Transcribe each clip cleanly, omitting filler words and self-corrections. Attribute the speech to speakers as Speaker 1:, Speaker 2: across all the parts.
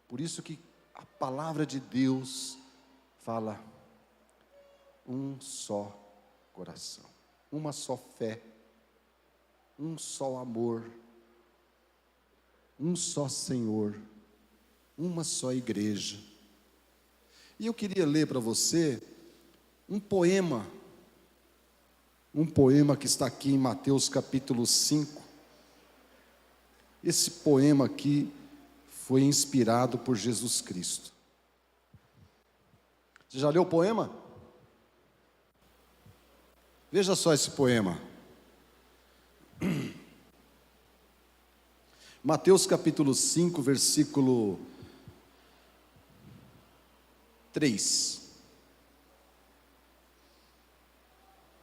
Speaker 1: Por isso que a palavra de Deus fala um só coração, uma só fé, um só amor, um só Senhor, uma só igreja. E eu queria ler para você um poema que está aqui em Mateus capítulo 5. Esse poema aqui foi inspirado por Jesus Cristo. Você já leu o poema? Veja só esse poema. Mateus capítulo 5, versículo 3.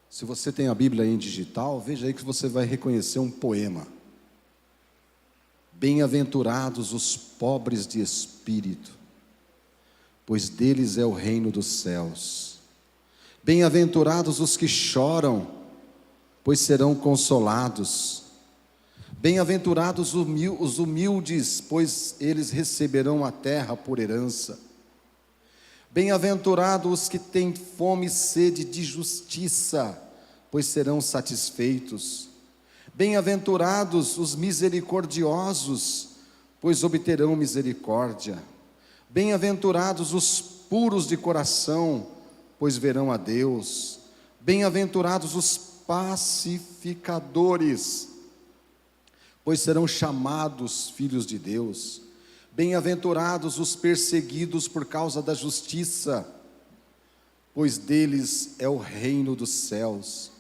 Speaker 1: Se você tem a Bíblia em digital, veja aí que você vai reconhecer um poema. Bem-aventurados os pobres de espírito, pois deles é o reino dos céus. Bem-aventurados os que choram, pois serão consolados. Bem-aventurados os humildes, pois eles receberão a terra por herança. Bem-aventurados os que têm fome e sede de justiça, pois serão satisfeitos. Bem-aventurados os misericordiosos, pois obterão misericórdia. Bem-aventurados os puros de coração, pois verão a Deus. Bem-aventurados os pacificadores, pois serão chamados filhos de Deus. Bem-aventurados os perseguidos por causa da justiça, pois deles é o reino dos céus.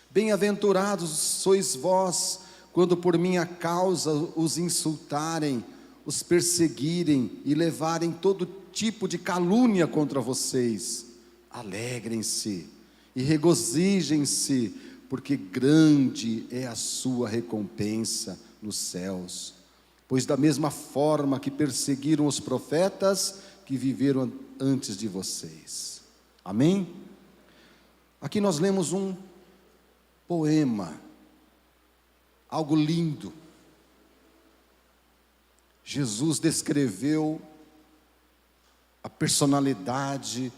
Speaker 1: Bem-aventurados sois vós, quando por minha causa os insultarem, os perseguirem e levarem todo tipo de calúnia contra vocês. Alegrem-se e regozijem-se, porque grande é a sua recompensa nos céus. Pois da mesma forma que perseguiram os profetas que viveram antes de vocês. Amém? Aqui nós lemos um poema, algo lindo. Jesus descreveu a personalidade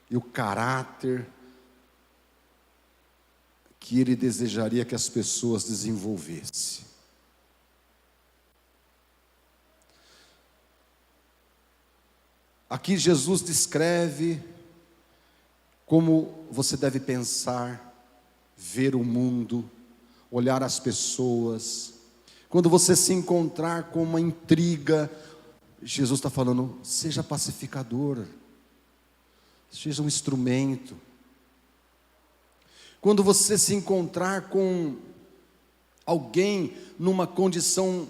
Speaker 1: e o caráter que ele desejaria que as pessoas desenvolvessem. Aqui Jesus descreve como você deve pensar, ver o mundo, olhar as pessoas. Quando você se encontrar com uma intriga, Jesus está falando, seja pacificador, seja um instrumento. Quando você se encontrar com alguém numa condição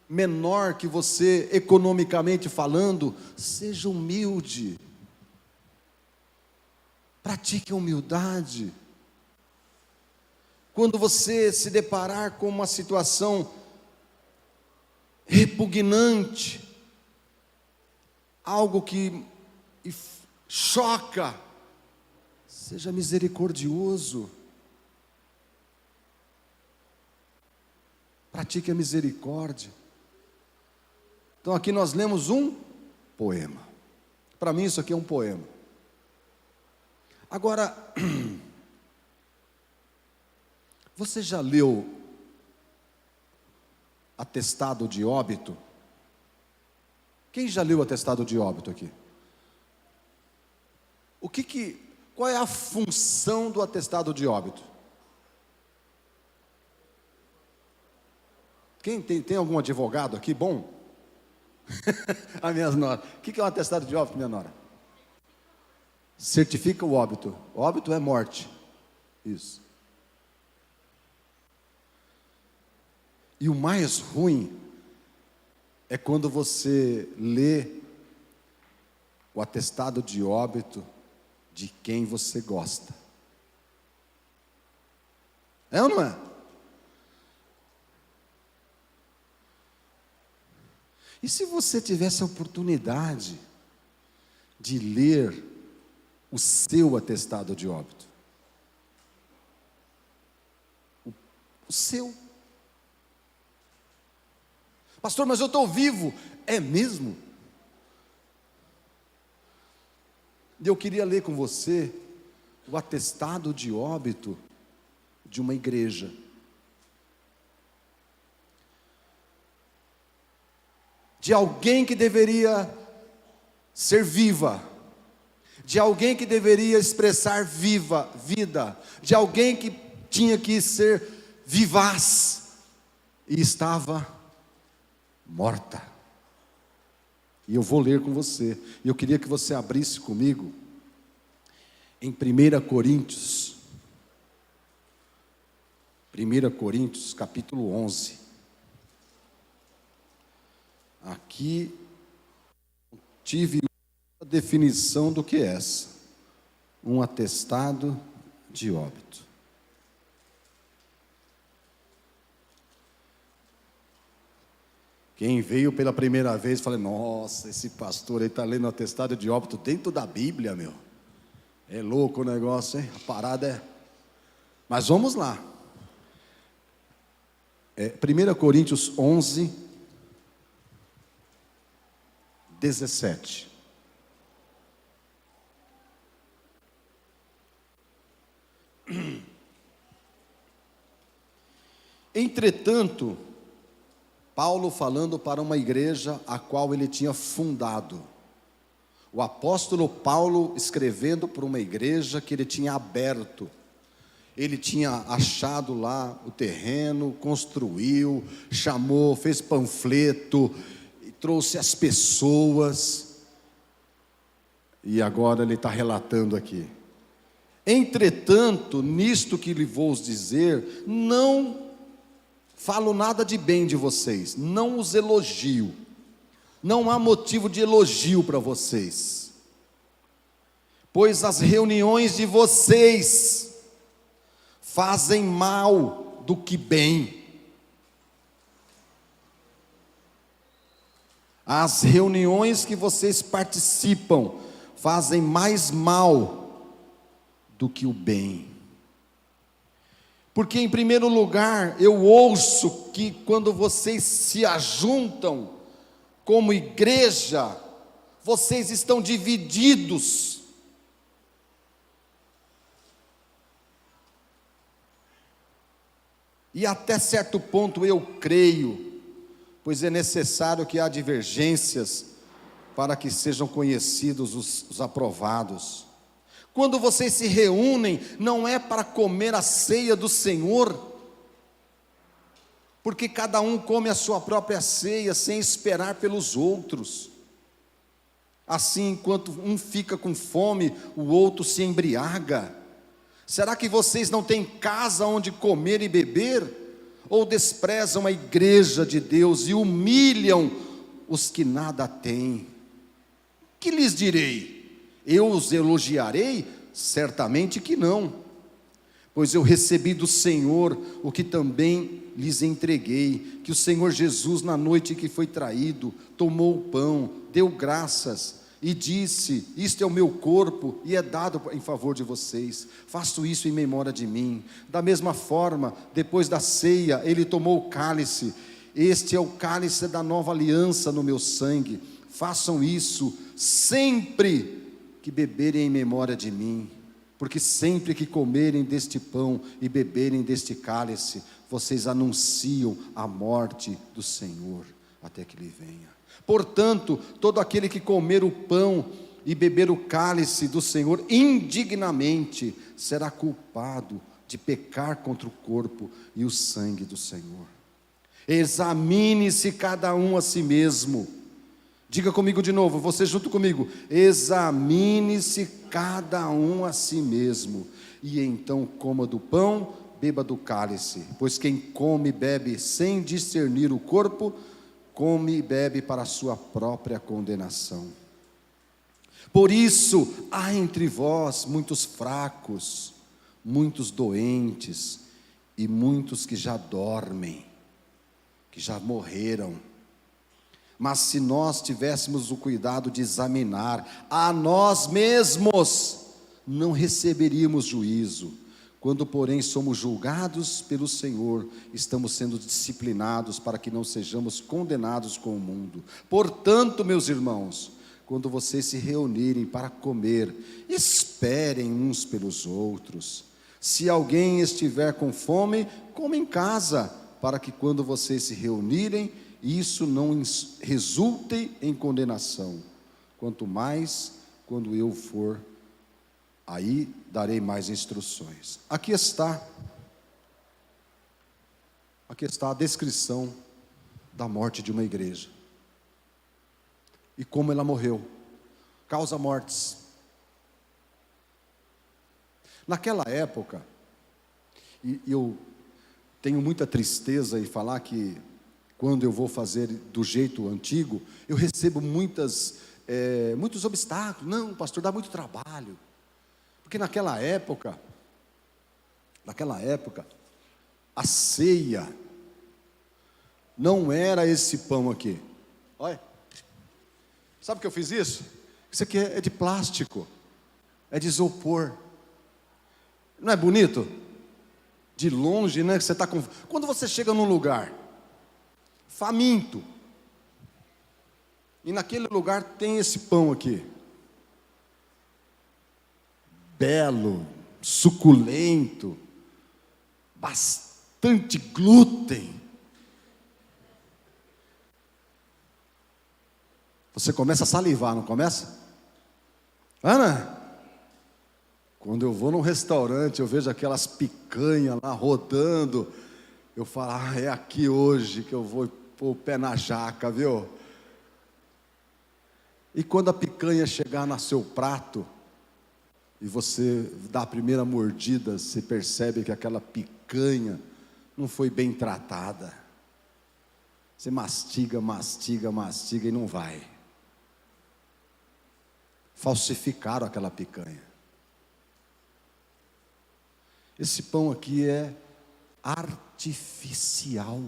Speaker 1: menor que você, economicamente falando, seja humilde, pratique a humildade. Quando você se deparar com uma situação repugnante, algo que choca, seja misericordioso, pratique a misericórdia. Então aqui nós lemos um poema. Para mim isso aqui é um poema. Agora, você já leu Atestado de Óbito? Quem já leu Atestado de Óbito aqui? Qual é a função do Atestado de Óbito? Quem tem algum advogado aqui bom? A minha nora. O que é um atestado de óbito, minha nora? Certifica o óbito. Óbito é morte. Isso. E o mais ruim é quando você lê o atestado de óbito de quem você gosta. É ou não é? E se você tivesse a oportunidade de ler o seu atestado de óbito? O seu. Pastor, mas eu estou vivo. É mesmo? E eu queria ler com você o atestado de óbito de uma igreja. De alguém que deveria ser viva, de alguém que deveria expressar vida, de alguém que tinha que ser vivaz, e estava morta. E eu vou ler com você, e eu queria que você abrisse comigo, em 1 Coríntios, capítulo 11, aqui, tive a definição do que é essa, um atestado de óbito. Quem veio pela primeira vez, falei, nossa, esse pastor aí está lendo o atestado de óbito dentro da Bíblia, meu. É louco o negócio, hein? A parada é... Mas vamos lá. 1 Coríntios 11, 17. Entretanto, Paulo falando para uma igreja a qual ele tinha fundado. O apóstolo Paulo escrevendo para uma igreja que ele tinha aberto. Ele tinha achado lá o terreno, construiu, chamou, fez panfleto, trouxe as pessoas. E agora ele está relatando aqui. Entretanto, nisto que lhe vou dizer, não falo nada de bem de vocês, não os elogio, não há motivo de elogio para vocês, pois as reuniões de vocês fazem mal do que bem. As reuniões que vocês participam fazem mais mal do que o bem. Porque em primeiro lugar, eu ouço que quando vocês se ajuntam como igreja, vocês estão divididos. E até certo ponto eu creio, pois é necessário que há divergências para que sejam conhecidos os aprovados. Quando vocês se reúnem, não é para comer a ceia do Senhor, porque cada um come a sua própria ceia, sem esperar pelos outros. Assim, enquanto um fica com fome, o outro se embriaga. Será que vocês não têm casa onde comer e beber? Ou desprezam a igreja de Deus e humilham os que nada têm? Que lhes direi? Eu os elogiarei? Certamente que não, pois eu recebi do Senhor o que também lhes entreguei, que o Senhor Jesus, na noite que foi traído, tomou o pão, deu graças e disse: isto é o meu corpo e é dado em favor de vocês, faço isso em memória de mim. Da mesma forma, depois da ceia, ele tomou o cálice: este é o cálice da nova aliança no meu sangue, façam isso sempre que beberem em memória de mim, porque sempre que comerem deste pão e beberem deste cálice, vocês anunciam a morte do Senhor até que Ele venha. Portanto, todo aquele que comer o pão e beber o cálice do Senhor indignamente, será culpado de pecar contra o corpo e o sangue do Senhor. Examine-se cada um a si mesmo. Diga comigo de novo, você junto comigo. Examine-se cada um a si mesmo, e então coma do pão, beba do cálice. Pois quem come e bebe sem discernir o corpo, come e bebe para a sua própria condenação. Por isso, há entre vós muitos fracos, muitos doentes, e muitos que já dormem, que já morreram. Mas se nós tivéssemos o cuidado de examinar a nós mesmos, não receberíamos juízo. Quando, porém, somos julgados pelo Senhor, estamos sendo disciplinados para que não sejamos condenados com o mundo. Portanto, meus irmãos, quando vocês se reunirem para comer, esperem uns pelos outros. Se alguém estiver com fome, coma em casa, para que quando vocês se reunirem, isso não resulte em condenação. Quanto mais quando eu for, aí darei mais instruções. Aqui está a descrição da morte de uma igreja. E como ela morreu. Causa mortes. Naquela época, e eu tenho muita tristeza em falar que, quando eu vou fazer do jeito antigo, eu recebo muitos obstáculos. Não, pastor, dá muito trabalho. Porque naquela época, a ceia não era esse pão aqui. Olha. Sabe que eu fiz isso? Isso aqui é de plástico, é de isopor. Não é bonito? De longe, né? Você tá com... Quando você chega num lugar faminto, e naquele lugar tem esse pão aqui, belo, suculento, bastante glúten. Você começa a salivar, não começa? Ana, quando eu vou num restaurante, eu vejo aquelas picanhas lá rodando, eu falo, é aqui hoje que eu vou pôr o pé na jaca, viu? E quando a picanha chegar no seu prato, e você dá a primeira mordida, você percebe que aquela picanha não foi bem tratada. Você mastiga e não vai. Falsificaram aquela picanha. Esse pão aqui é artificial.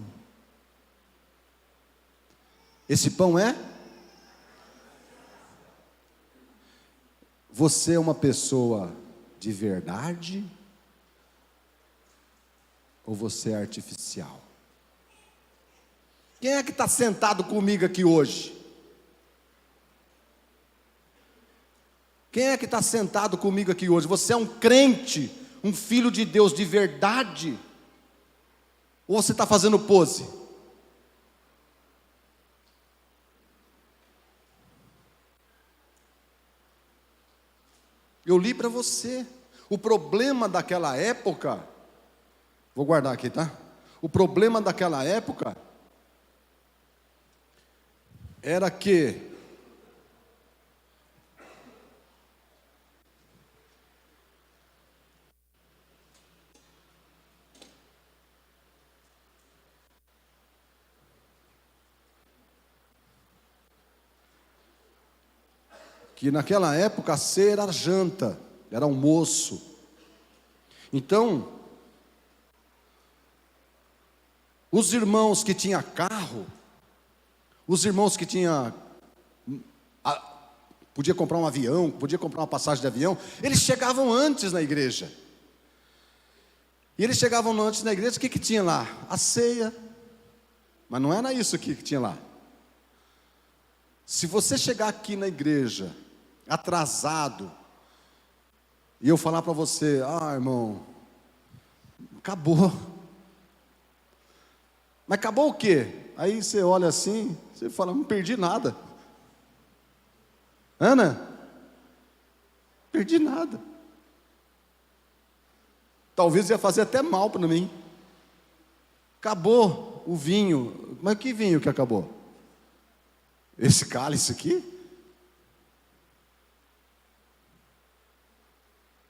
Speaker 1: Esse pão é? Você é uma pessoa de verdade? Ou você é artificial? Quem é que está sentado comigo aqui hoje? Quem é que está sentado comigo aqui hoje? Você é um crente, um filho de Deus de verdade? Ou você está fazendo pose? Eu li para você. O problema daquela época, vou guardar aqui, tá? O problema daquela época era que naquela época a ceia era janta, era almoço. Então, os irmãos que tinham carro, os irmãos que tinham, podia comprar um avião, podia comprar uma passagem de avião, eles chegavam antes na igreja. E eles chegavam antes na igreja, o que tinha lá? A ceia. Mas não era isso que tinha lá. Se você chegar aqui na igreja atrasado, e eu falar para você, irmão, acabou. Mas acabou o quê? Aí você olha assim, você fala, não perdi nada. Ana, perdi nada. Talvez ia fazer até mal para mim. Acabou o vinho. Mas que vinho que acabou? Esse cálice aqui?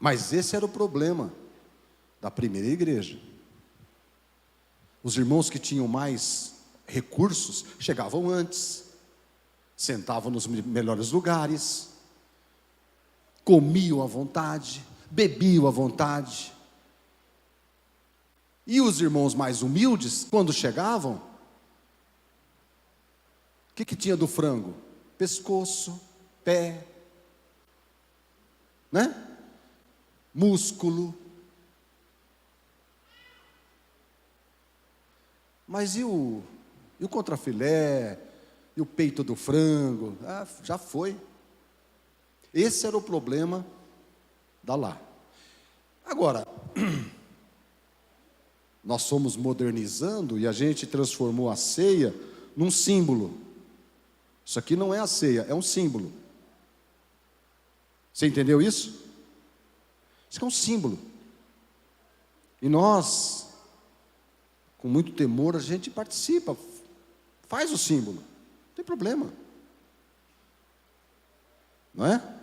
Speaker 1: Mas esse era o problema da primeira igreja. Os irmãos que tinham mais recursos chegavam antes, sentavam nos melhores lugares, comiam à vontade, bebiam à vontade. E os irmãos mais humildes, quando chegavam, o que tinha do frango? Pescoço, pé, né? Músculo. Mas e o contrafilé? E o peito do frango? Já foi. Esse era o problema da lá. Agora, nós fomos modernizando e a gente transformou a ceia num símbolo. Isso aqui não é a ceia, é um símbolo. Você entendeu isso? Isso aqui é um símbolo. E nós, com muito temor, a gente participa, faz o símbolo, não tem problema. Não é?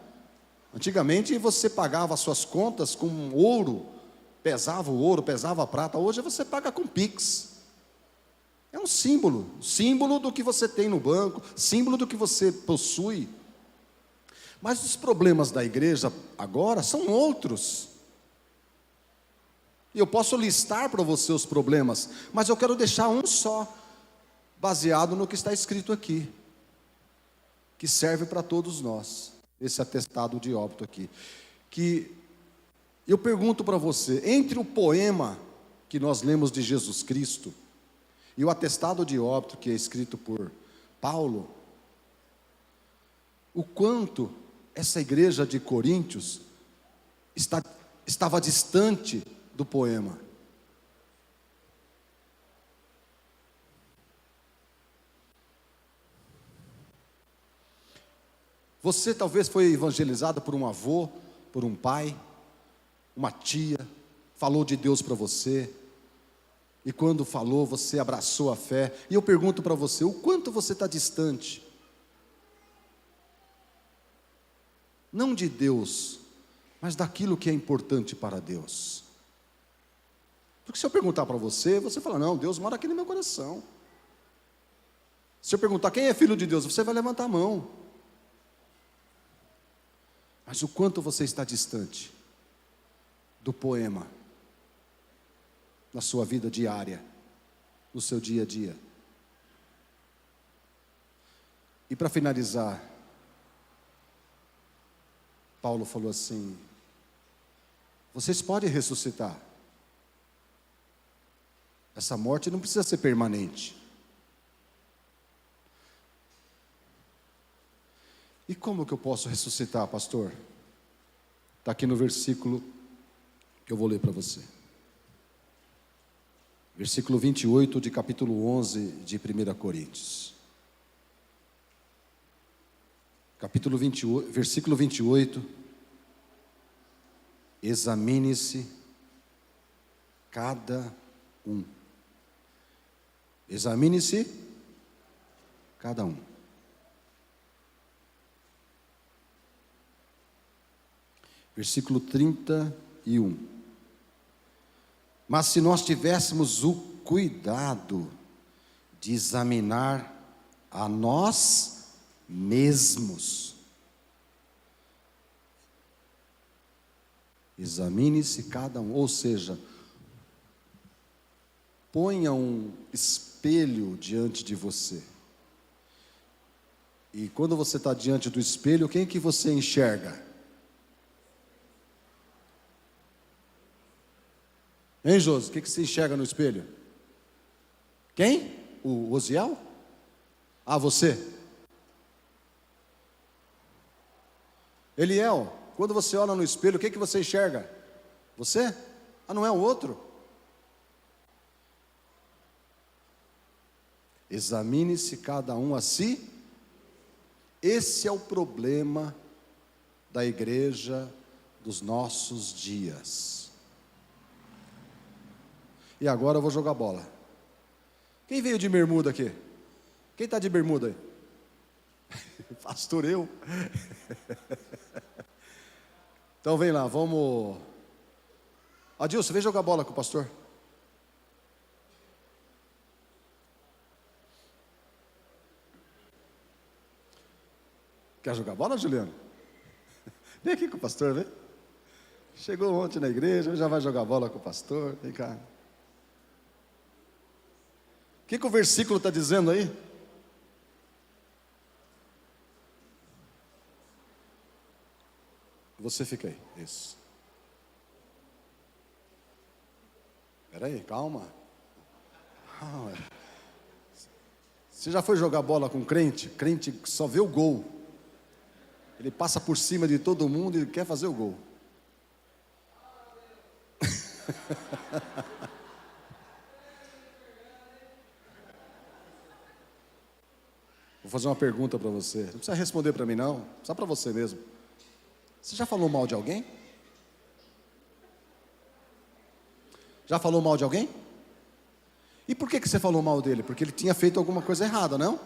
Speaker 1: Antigamente você pagava as suas contas com ouro, pesava o ouro, pesava a prata. Hoje você paga com Pix. É um símbolo do que você tem no banco, símbolo do que você possui. Mas os problemas da igreja agora são outros. E eu posso listar para você os problemas, mas eu quero deixar um só, baseado no que está escrito aqui, que serve para todos nós, esse atestado de óbito aqui. Que eu pergunto para você, entre o poema que nós lemos de Jesus Cristo e o atestado de óbito que é escrito por Paulo, o quanto essa igreja de Coríntios estava distante do poema. Você talvez foi evangelizado por um avô, por um pai, uma tia, falou de Deus para você, e quando falou, você abraçou a fé. E eu pergunto para você, o quanto você está distante? Não de Deus, mas daquilo que é importante para Deus. Porque se eu perguntar para você, você fala, não, Deus mora aqui no meu coração. Se eu perguntar quem é filho de Deus, você vai levantar a mão. Mas o quanto você está distante do poema, na sua vida diária, no seu dia a dia. E para finalizar, Paulo falou assim, vocês podem ressuscitar. Essa morte não precisa ser permanente. E como que eu posso ressuscitar, pastor? Está aqui no versículo que eu vou ler para você. Versículo 28 de capítulo 11 de 1 Coríntios. Capítulo 28, versículo 28. Examine-se cada um. Examine-se cada um. Versículo 31. Mas se nós tivéssemos o cuidado de examinar a nós mesmos, examine-se cada um, ou seja, ponha um espelho diante de você. E quando você está diante do espelho, quem que você enxerga? Hein, Josi? O que você enxerga no espelho? Quem? O Osiel? Ah, você? Eliel, quando você olha no espelho, o que você enxerga? Você? Ah, não é o outro? Examine-se cada um a si. Esse é o problema da igreja dos nossos dias. E agora eu vou jogar bola. Quem veio de bermuda aqui? Quem está de bermuda aí? Pastor, eu. Então vem lá, vamos. Adilson, vem jogar bola com o pastor. Quer jogar bola, Juliano? Vem aqui com o pastor, vem. Chegou ontem na igreja, já vai jogar bola com o pastor. Vem cá. O que o versículo está dizendo aí? Você fica aí, isso. Espera aí, calma. Você já foi jogar bola com crente? Crente só vê o gol. Ele passa por cima de todo mundo e quer fazer o gol. Vou fazer uma pergunta para você. Não precisa responder para mim não, só para você mesmo. Você já falou mal de alguém? Já falou mal de alguém? E por que você falou mal dele? Porque ele tinha feito alguma coisa errada, não?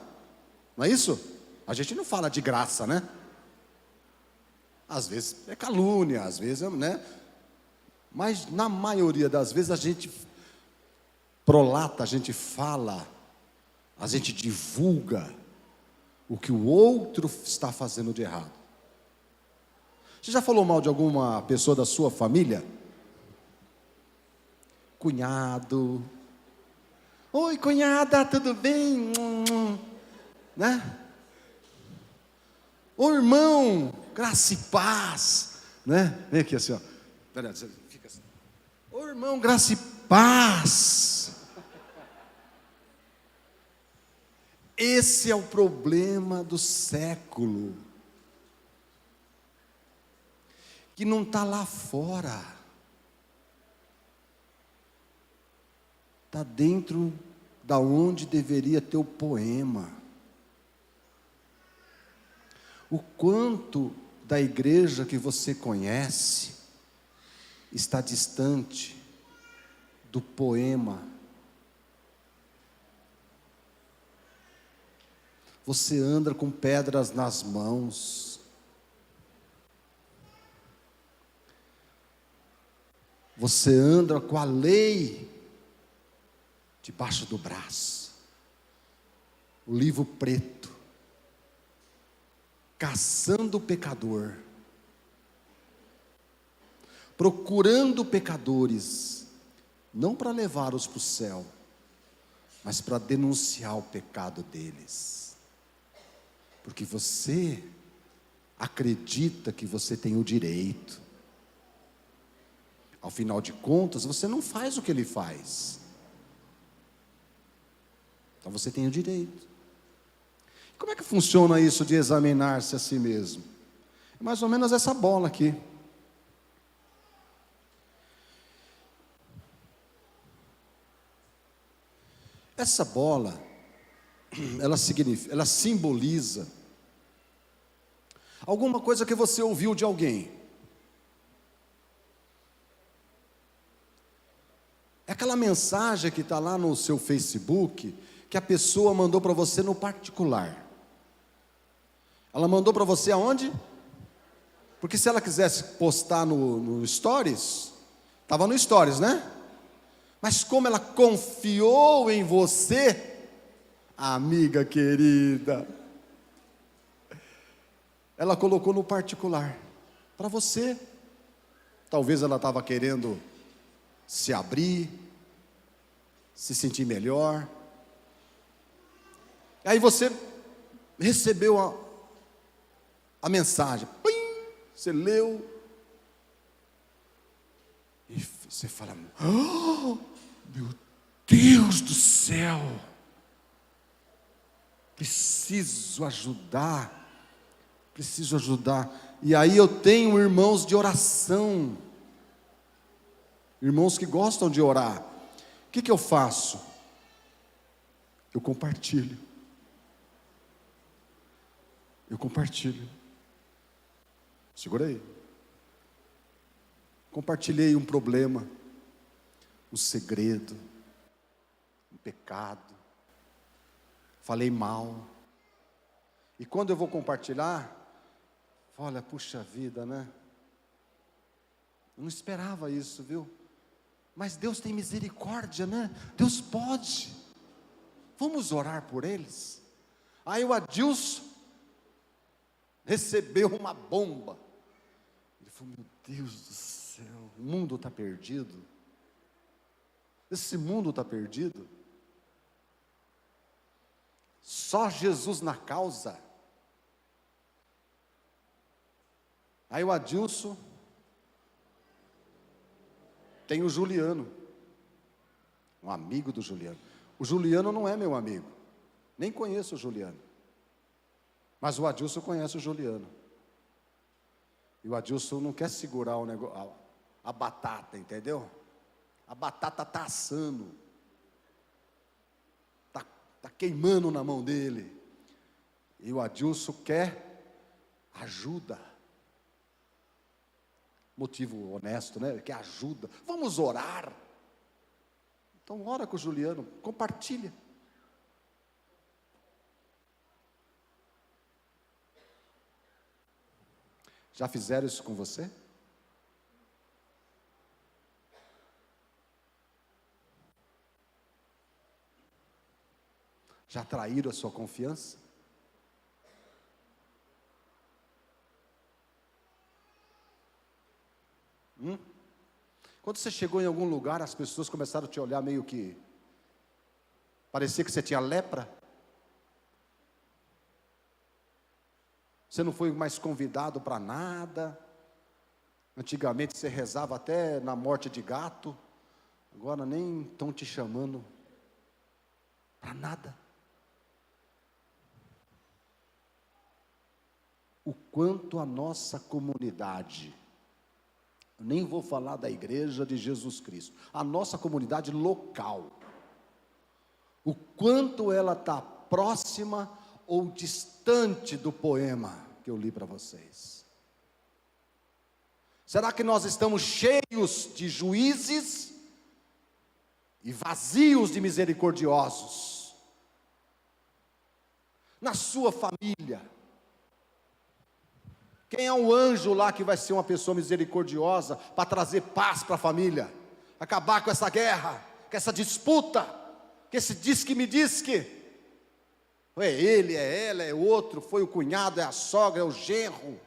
Speaker 1: Não é isso? A gente não fala de graça, né? Às vezes é calúnia, às vezes, né? Mas na maioria das vezes a gente prolata, a gente fala, a gente divulga o que o outro está fazendo de errado. Você já falou mal de alguma pessoa da sua família? Cunhado. Oi, cunhada, tudo bem? Né? Ô irmão, graça e paz. Né? Vem aqui assim, ó. Pera, fica assim. Ô irmão, graça e paz. Esse é o problema do século. Que não está lá fora. Está dentro da onde deveria ter o poema. O quanto da igreja que você conhece está distante do poema. Você anda com pedras nas mãos. Você anda com a lei debaixo do braço. O livro preto. Caçando o pecador. Procurando pecadores. Não para levá-los para o céu, mas para denunciar o pecado deles. Porque você acredita que você tem o direito. Ao final de contas, você não faz o que ele faz. Então você tem o direito. Como é que funciona isso de examinar-se a si mesmo? É mais ou menos essa bola aqui. Essa bola, ela simboliza alguma coisa que você ouviu de alguém. É aquela mensagem que está lá no seu Facebook, que a pessoa mandou para você no particular. Ela mandou para você aonde? Porque se ela quisesse postar no Stories, estava no Stories, né? Mas como ela confiou em você, amiga querida, ela colocou no particular, para você. Talvez ela estava querendo se abrir, se sentir melhor. Aí você recebeu a mensagem, pim, você leu, e você fala, oh, meu Deus do céu, preciso ajudar. E aí eu tenho irmãos de oração, irmãos que gostam de orar. O que eu faço? Eu compartilho. Segura aí. Compartilhei um problema, um segredo, um pecado. Falei mal. E quando eu vou compartilhar, olha, puxa vida, né? Eu não esperava isso, viu? Mas Deus tem misericórdia, né? Deus pode. Vamos orar por eles. Aí o Adilson recebeu uma bomba. Ele falou, meu Deus do céu, o mundo está perdido. Esse mundo está perdido. Só Jesus na causa. Aí o Adilson tem o Juliano, um amigo do Juliano. O Juliano não é meu amigo, nem conheço o Juliano. Mas o Adilson conhece o Juliano. E o Adilson não quer segurar o negócio, a batata, entendeu? A batata está assando, está queimando na mão dele. E o Adilson quer ajuda. Motivo honesto, né? Ele quer ajuda. Vamos orar. Então ora com o Juliano, compartilha. Já fizeram isso com você? Já traíram a sua confiança? Quando você chegou em algum lugar, as pessoas começaram a te olhar meio que... parecia que você tinha lepra. Você não foi mais convidado para nada. Antigamente você rezava até na morte de gato. Agora nem estão te chamando para nada. O quanto a nossa comunidade, eu nem vou falar da igreja de Jesus Cristo, a nossa comunidade local, o quanto ela está próxima ou distante do poema que eu li para vocês. Será que nós estamos cheios de juízes e vazios de misericordiosos? Na sua família, quem é o anjo lá que vai ser uma pessoa misericordiosa para trazer paz para a família, acabar com essa guerra, com essa disputa, com esse diz que me diz que? É ele, é ela, é outro, foi o cunhado, é a sogra, é o genro,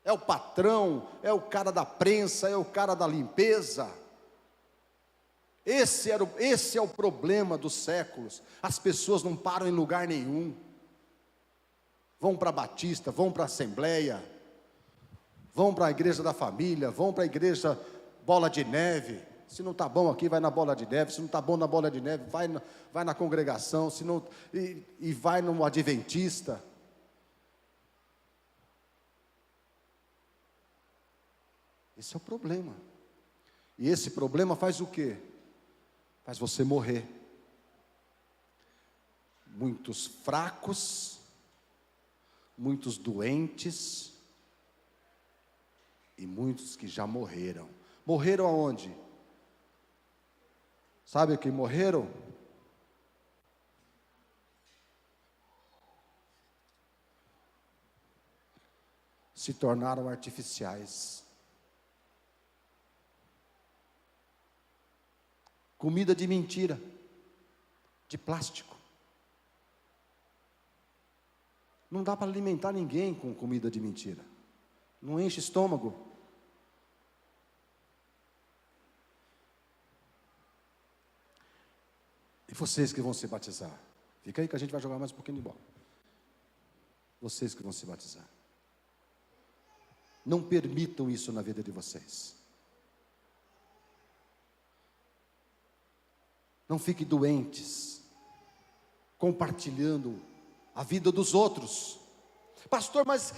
Speaker 1: é o patrão, é o cara da prensa, é o cara da limpeza. Esse é o problema dos séculos. As pessoas não param em lugar nenhum. Vão para a Batista, vão para a Assembleia, vão para a igreja da família, vão para a igreja Bola de Neve. Se não está bom aqui, vai na Bola de Neve. Se não está bom na Bola de Neve, vai na congregação. Se não, e vai no Adventista. Esse é o problema. E esse problema faz o quê? Faz você morrer. Muitos fracos, muitos doentes e muitos que já morreram. Morreram aonde? Sabe o que morreram? Se tornaram artificiais. Comida de mentira, de plástico. Não dá para alimentar ninguém com comida de mentira. Não enche estômago. E vocês que vão se batizar, fica aí que a gente vai jogar mais um pouquinho de bola. Vocês que vão se batizar, não permitam isso na vida de vocês. Não fiquem doentes, compartilhando a vida dos outros. Pastor, mas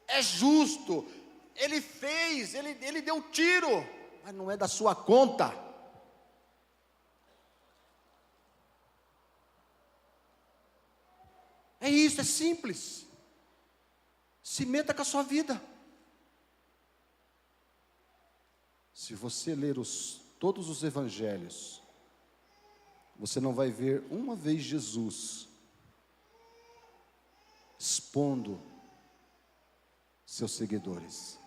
Speaker 1: é justo, ele fez, ele deu tiro, mas não é da sua conta. É isso, é simples. Se meta com a sua vida. Se você ler todos os evangelhos, você não vai ver uma vez Jesus expondo seus seguidores.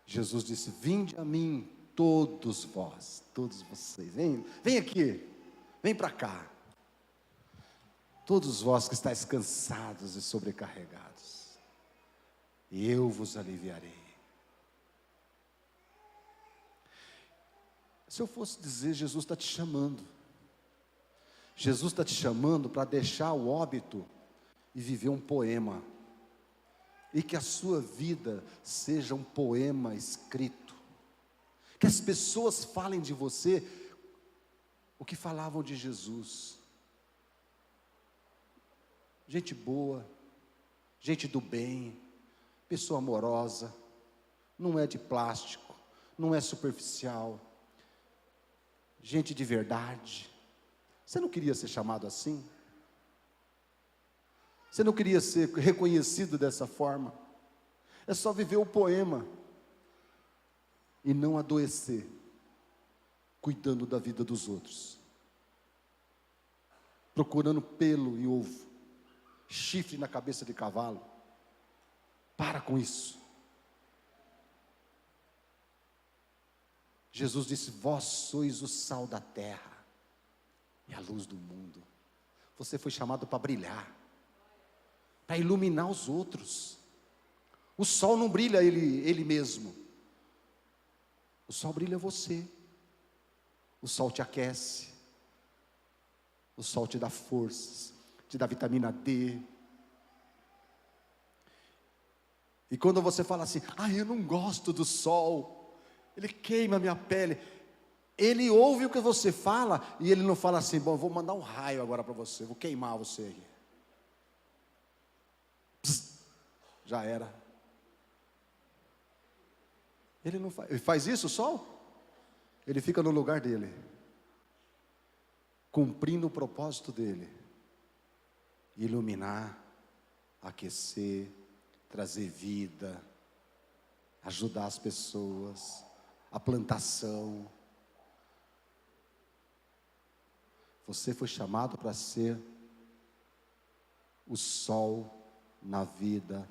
Speaker 1: Jesus disse: vinde a mim todos vós, todos vocês, vem aqui, vem para cá, todos vós que estáis cansados e sobrecarregados, e eu vos aliviarei. Se eu fosse dizer, Jesus está te chamando. Jesus está te chamando para deixar o óbito e viver um poema. E que a sua vida seja um poema escrito. Que as pessoas falem de você o que falavam de Jesus. gente boa, gente do bem, pessoa amorosa, não é de plástico, não é superficial, gente de verdade. Você não queria ser chamado assim? Você não queria ser reconhecido dessa forma? É só viver o poema e não adoecer, cuidando da vida dos outros, procurando pelo e ovo, chifre na cabeça de cavalo. Para com isso. Jesus disse: vós sois o sal da terra e a luz do mundo. Você foi chamado para brilhar, para iluminar os outros. O sol não brilha ele mesmo, o sol brilha você. O sol te aquece, o sol te dá forças, te dá vitamina D. E quando você fala assim: eu não gosto do sol, ele queima a minha pele, ele ouve o que você fala, e ele não fala assim: bom, vou mandar um raio agora para você, vou queimar você aqui. Psst, já era. Ele não faz. Ele faz isso, o sol? Ele fica no lugar dele, cumprindo o propósito dele: iluminar, aquecer, trazer vida, ajudar as pessoas, a plantação. Você foi chamado para ser o sol na vida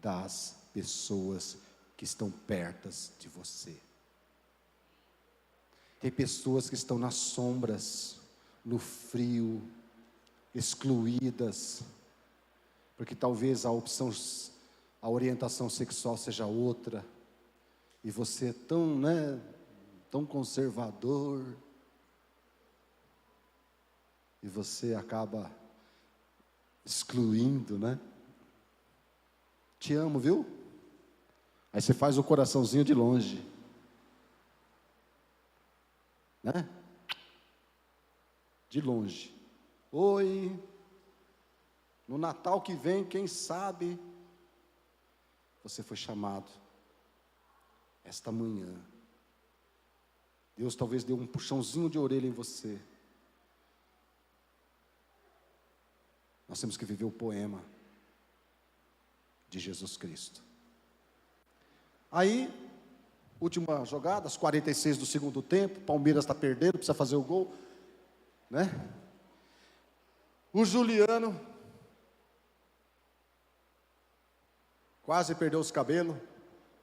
Speaker 1: das pessoas que estão perto de você. Tem pessoas que estão nas sombras, no frio, excluídas, porque talvez a orientação sexual seja outra, e você é tão conservador, e você acaba excluindo, Te amo, viu? Aí você faz o coraçãozinho de longe, de longe. Oi, no Natal que vem, quem sabe, você foi chamado esta manhã. Deus talvez deu um puxãozinho de orelha em você. Nós temos que viver o poema de Jesus Cristo. Aí, última jogada, aos 46 do segundo tempo, Palmeiras está perdendo, precisa fazer o gol, O Juliano quase perdeu os cabelos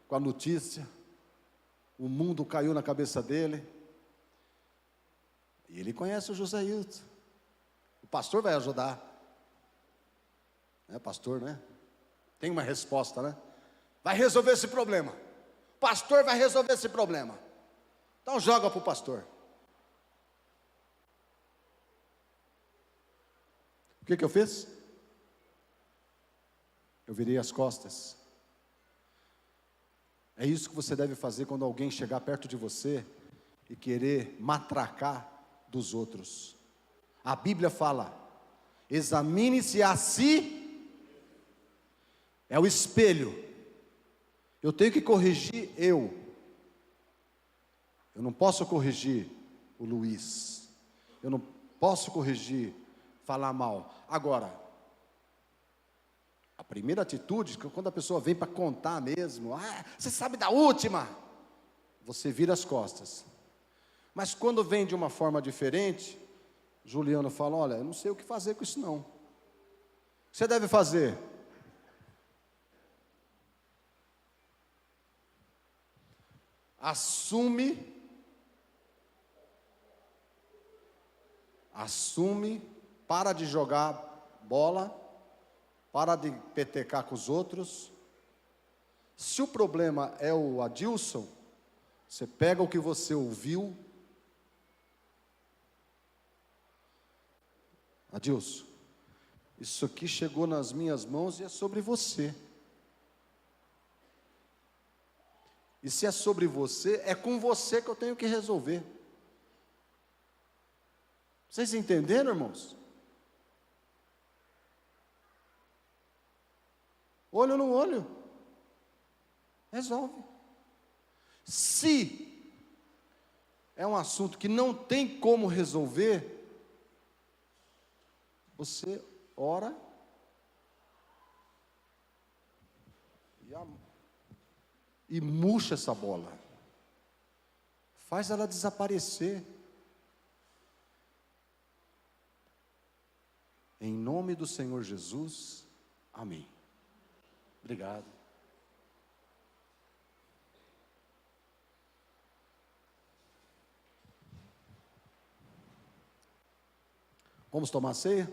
Speaker 1: com a notícia. O mundo caiu na cabeça dele. E ele conhece o José Hilton. O pastor vai ajudar. Pastor, Tem uma resposta, Vai resolver esse problema. O pastor vai resolver esse problema. Então joga para o pastor. O que eu fiz? Eu virei as costas. É isso que você deve fazer quando alguém chegar perto de você e querer matracar dos outros. A Bíblia fala: examine-se a si. É o espelho. Eu tenho que corrigir eu não posso corrigir o Luiz, eu não posso corrigir, falar mal. Agora, a primeira atitude, quando a pessoa vem para contar mesmo: você sabe da última, você vira as costas. Mas quando vem de uma forma diferente, Juliano fala: olha, eu não sei o que fazer com isso não. O que você deve fazer? Assume, para de jogar bola, para de petecar com os outros. Se o problema é o Adilson, você pega o que você ouviu. Adilson, isso aqui chegou nas minhas mãos e é sobre você. E se é sobre você, é com você que eu tenho que resolver. Vocês entenderam, irmãos? olho no olho, resolve. Se é um assunto que não tem como resolver, você ora e murcha essa bola, faz ela desaparecer. Em nome do Senhor Jesus, amém. Obrigado. Vamos tomar ceia?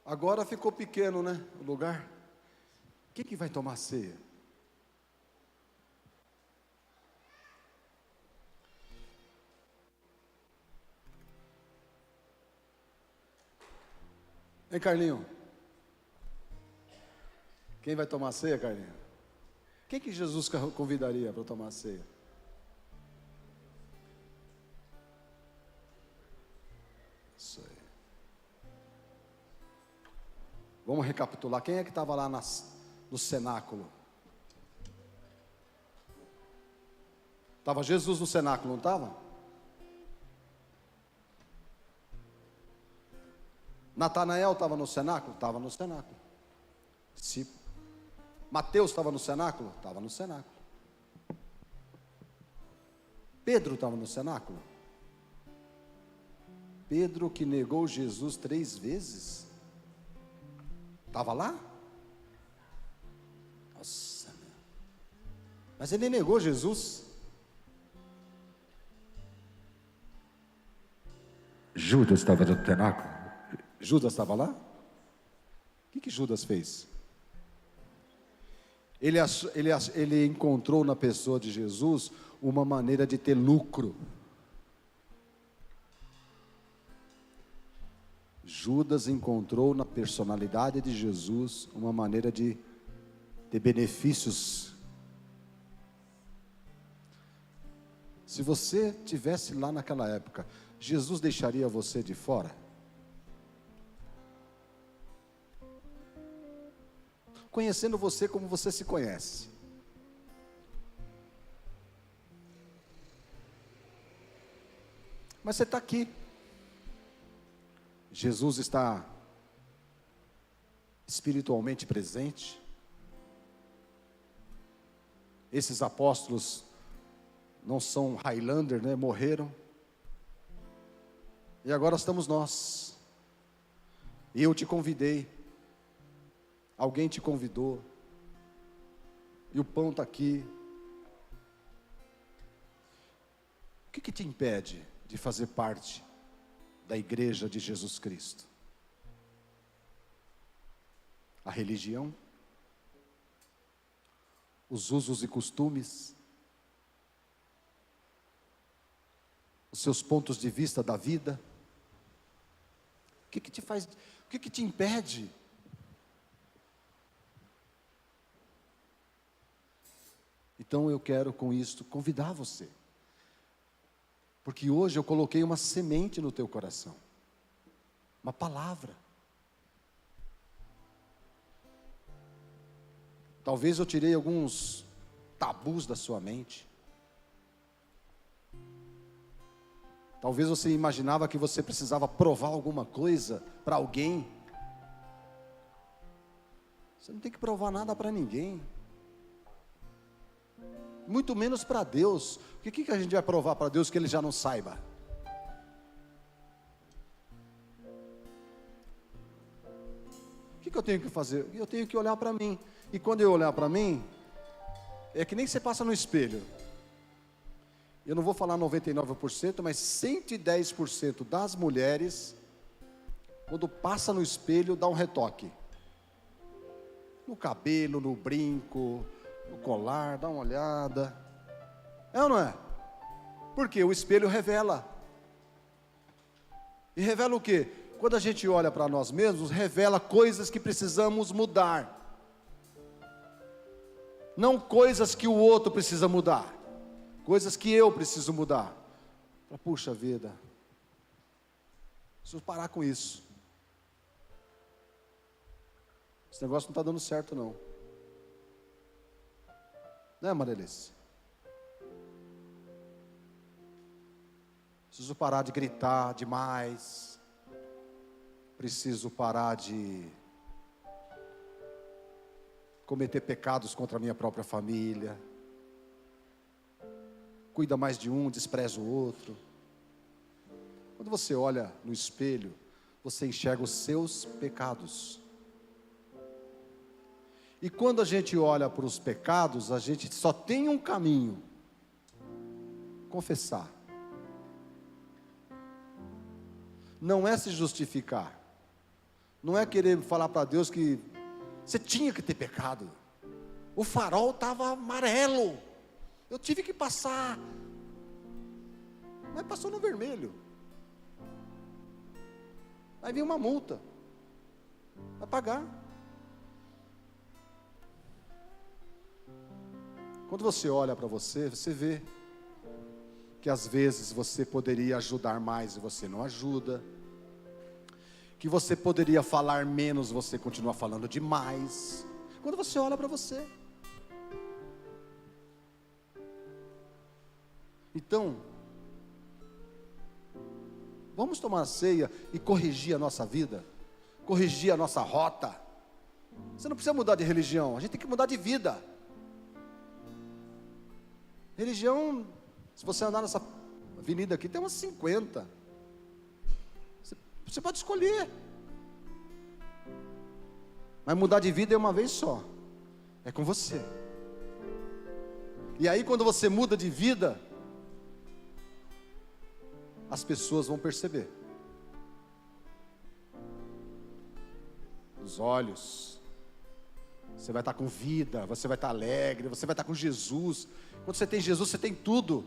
Speaker 1: Agora ficou pequeno, né, o lugar. Quem que vai tomar ceia? Hein, Carlinho? Quem vai tomar ceia, Carlinho? Quem que Jesus convidaria para tomar ceia? Isso aí. Vamos recapitular. Quem é que estava lá no cenáculo? Estava Jesus no cenáculo, não estava? Natanael estava no cenáculo? Estava no cenáculo. Discípulo. Mateus estava no cenáculo? Estava no cenáculo. Pedro estava no cenáculo? Pedro, que negou Jesus 3 vezes, estava lá? Nossa, meu. Mas ele negou Jesus. Judas estava no cenáculo? Judas estava lá? O que Judas fez? Ele encontrou na pessoa de Jesus uma maneira de ter lucro. Judas encontrou na personalidade de Jesus uma maneira de ter benefícios. Se você tivesse lá naquela época, Jesus deixaria você de fora? Conhecendo você como você se conhece. Mas você está aqui. Jesus está espiritualmente presente. Esses apóstolos não são Highlander, né? Morreram. E agora estamos nós. E eu te convidei. Alguém te convidou. E o pão está aqui. O que te impede de fazer parte da igreja de Jesus Cristo? A religião? Os usos e costumes? Os seus pontos de vista da vida? O que te faz, o que te impede? Então eu quero com isto convidar você. Porque hoje eu coloquei uma semente no teu coração. Uma palavra. Talvez eu tirei alguns tabus da sua mente. Talvez você imaginava que você precisava provar alguma coisa para alguém. Você não tem que provar nada para ninguém, muito menos para Deus. O que a gente vai provar para Deus que Ele já não saiba? O que eu tenho que fazer? Eu tenho que olhar para mim. E quando eu olhar para mim, é que nem você passa no espelho. Eu não vou falar 99%, mas 110% das mulheres, quando passa no espelho, dá um retoque. No cabelo, no brinco, no colar, dá uma olhada. É ou não é? Porque o espelho revela. E revela o quê? Quando a gente olha para nós mesmos, revela coisas que precisamos mudar. Não coisas que o outro precisa mudar. Coisas que eu preciso mudar. Puxa vida, preciso parar com isso. Esse negócio não está dando certo não. Né, Marelice? Preciso parar de gritar demais. Preciso parar de cometer pecados contra a minha própria família. Cuida mais de um, despreza o outro. Quando você olha no espelho, você enxerga os seus pecados. E quando a gente olha para os pecados, a gente só tem um caminho: confessar. Não é se justificar. Não é querer falar para Deus que você tinha que ter pecado. O farol estava amarelo, eu tive que passar, mas passou no vermelho. Aí vem uma multa, vai pagar. Quando você olha para você, você vê que às vezes você poderia ajudar mais e você não ajuda, que você poderia falar menos, você continua falando demais. Quando você olha para você. Então, vamos tomar a ceia e corrigir a nossa vida, corrigir a nossa rota. Você não precisa mudar de religião, a gente tem que mudar de vida. Religião, se você andar nessa avenida aqui, tem umas 50. Você pode escolher. Mas mudar de vida é uma vez só. É com você. E aí quando você muda de vida, as pessoas vão perceber. Os olhos. Você vai estar com vida, você vai estar alegre, você vai estar com Jesus. Quando você tem Jesus, você tem tudo.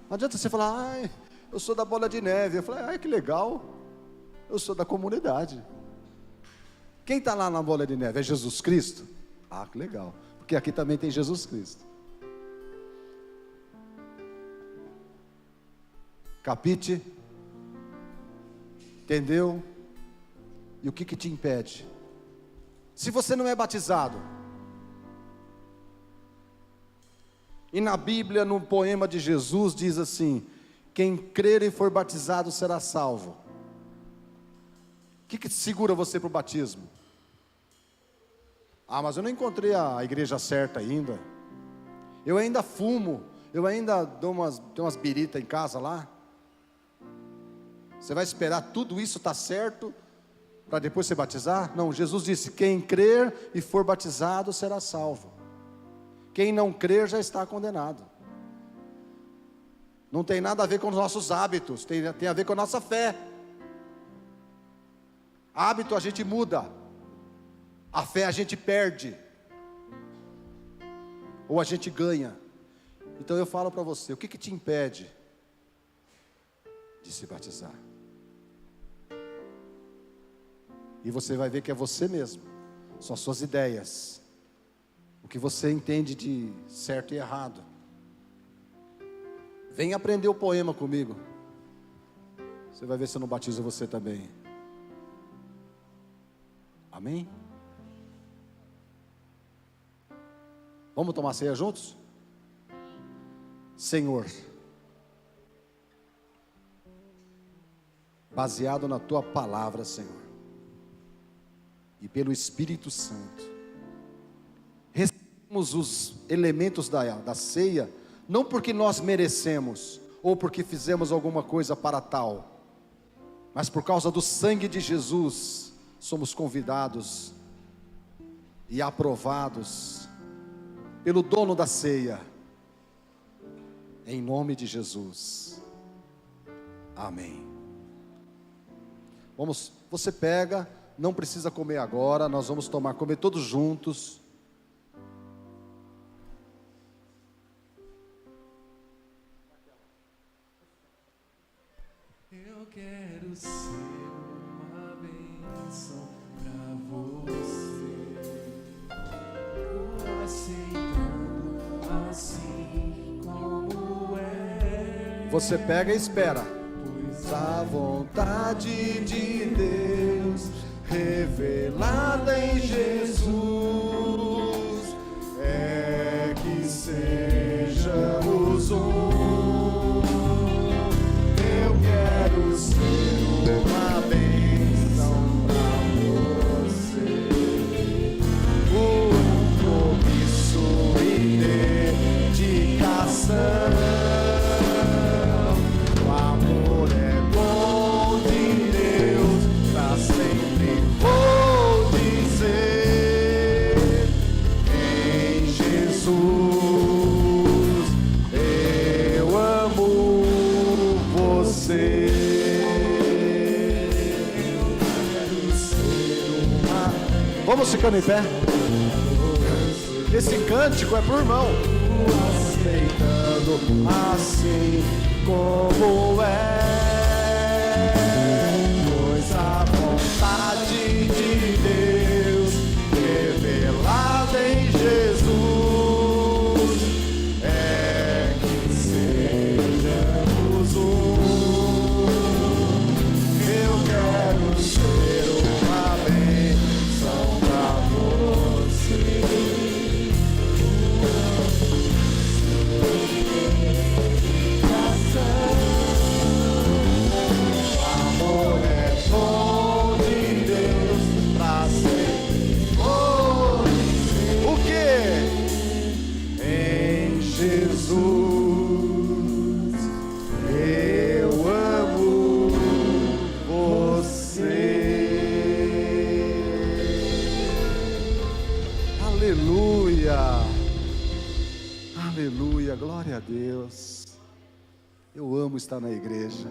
Speaker 1: Não adianta você falar, ai, eu sou da Bola de Neve. Eu falei, ai, que legal. Eu sou da comunidade. Quem está lá na Bola de Neve? É Jesus Cristo? Ah, que legal. Porque aqui também tem Jesus Cristo. Capite? Entendeu? E o que te impede? Se você não é batizado, e na Bíblia, no poema de Jesus, diz assim: quem crer e for batizado será salvo. O que segura você para o batismo? Ah, mas eu não encontrei a igreja certa ainda. Eu ainda fumo, eu ainda tenho umas biritas em casa lá. Você vai esperar tudo isso estar certo para depois se batizar? Não, Jesus disse: quem crer e for batizado será salvo. Quem não crer já está condenado. Não tem nada a ver com os nossos hábitos, tem a ver com a nossa fé. Hábito a gente muda, a fé a gente perde, ou a gente ganha. Então eu falo para você, o que te impede de se batizar? E você vai ver que é você mesmo, são suas ideias, o que você entende de certo e errado. Vem aprender o poema comigo, você vai ver se eu não batizo você também. Amém? Vamos tomar ceia juntos? Senhor, baseado na tua palavra, Senhor, e pelo Espírito Santo, recebemos os elementos da ceia, não porque nós merecemos, ou porque fizemos alguma coisa para tal, mas por causa do sangue de Jesus, somos convidados e aprovados pelo dono da ceia, em nome de Jesus, amém. Vamos, você pega, não precisa comer agora, nós vamos comer todos juntos.
Speaker 2: Eu quero ser uma bênção pra você, aceitando assim como é.
Speaker 1: Você pega e espera. Pois a vontade de Deus revelada em Jesus é que sejamos um. Eu quero ser uma bênção pra você, um compromisso e dedicação. O amor é dom de Deus, pra sempre vou dizer, em Jesus eu amo você. Vamos ficando em pé. Esse cântico é pro irmão. Aceitando assim como é, pois a vontade de Deus revelada em Jesus é que sejamos um. Eu quero ser uma bênção pra você. O amor é dom de Deus pra sempre. O que? Em Jesus eu amo você. Aleluia, aleluia, glória a Deus. Eu amo estar na igreja,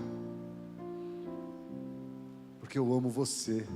Speaker 1: porque eu amo você.